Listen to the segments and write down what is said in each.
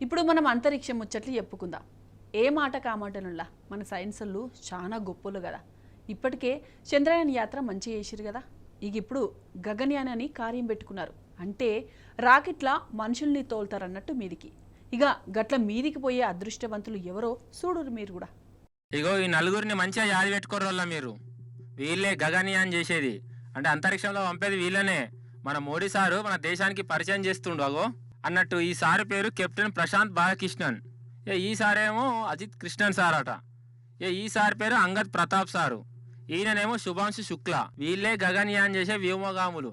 ఇప్పుడు మనం అంతరిక్షం ముచ్చట్లు చెప్పుకుందాం. ఏ మాట కామాటనుల్లా మన సైన్సులు చాలా గొప్పలు కదా. ఇప్పటికే చంద్రయాన్ యాత్ర మంచి చేసిరు కదా. ఇక ఇప్పుడు గగన్యాన్ అని కార్యం పెట్టుకున్నారు. అంటే రాకెట్ల మనుషుల్ని తోలుతారన్నట్టు మీదికి. ఇక గట్ల మీదికి పోయే అదృష్టవంతులు ఎవరో చూడురు మీరు కూడా. ఇగో ఈ నలుగురిని మంచిగా యాది పెట్టుకోరు మీరు. వీళ్ళే గగన్యాన్ చేసేది, అంటే అంతరిక్షంలో పంపేది వీళ్ళనే. మన మోడీ సారు మన దేశానికి పరిచయం చేస్తుండు అగో అన్నట్టు. ఈ సారు పేరు కెప్టెన్ ప్రశాంత్ బాలకృష్ణన్. ఈ సారేమో అజిత్ కృష్ణన్ సార్ అట. ఈ సార్ పేరు అంగద్ ప్రతాప్ సారు. ఈయననేమో శుభాంశు శుక్లా. వీళ్ళే గగన్యాన్ చేసే వ్యోమగాములు.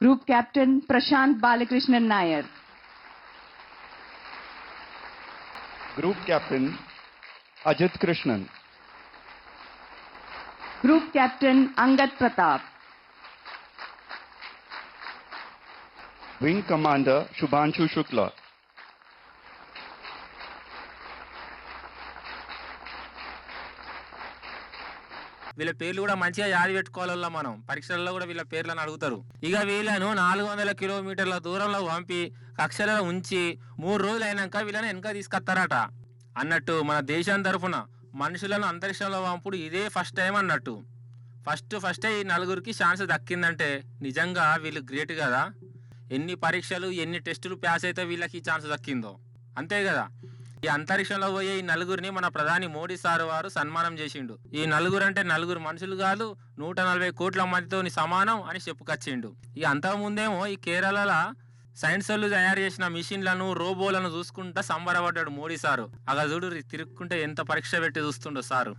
Group Captain Prashant Balakrishnan Nair. Group Captain Ajit Krishnan. Group Captain Angad Pratap. Wing Commander Shubhanshu Shukla. వీళ్ళ పేర్లు కూడా మంచిగా యాది పెట్టుకోవాల మనం. పరీక్షల్లో కూడా వీళ్ళ పేర్లను అడుగుతారు. ఇక వీళ్ళను 400 కిలోమీటర్ల దూరంలో పంపి కక్షలలో ఉంచి 3 రోజులు అయినాక వీళ్ళని వెనక తీసుకొస్తారట. అన్నట్టు మన దేశం తరఫున మనుషులను అంతరిక్షంలో పంపుడు ఇదే ఫస్ట్ టైం అన్నట్టు. ఫస్టే ఈ నలుగురికి ఛాన్స్ దక్కిందంటే నిజంగా వీళ్ళు గ్రేట్ కదా. ఎన్ని పరీక్షలు ఎన్ని టెస్టులు పాస్ అయితే వీళ్ళకి ఈ ఛాన్స్ దక్కిందో, అంతే కదా. ఈ అంతరిక్షంలో పోయే ఈ నలుగురిని మన ప్రధాని మోడీ సార్ వారు సన్మానం చేసిండు. ఈ నలుగురు అంటే నలుగురు మనుషులు కాదు, 140 కోట్ల మందితో సమానం అని చెప్పుకొచ్చిండు. ఇక అంతకుముందేమో ఈ కేరళలో సైన్స్ వాళ్ళు తయారు చేసిన మిషన్లను రోబోలను చూసుకుంటా సంబరపడ్డాడు మోడీ సారు. అలా చూడు తిరుక్కుంటే ఎంత పరీక్ష పెట్టి చూస్తుండో సారు.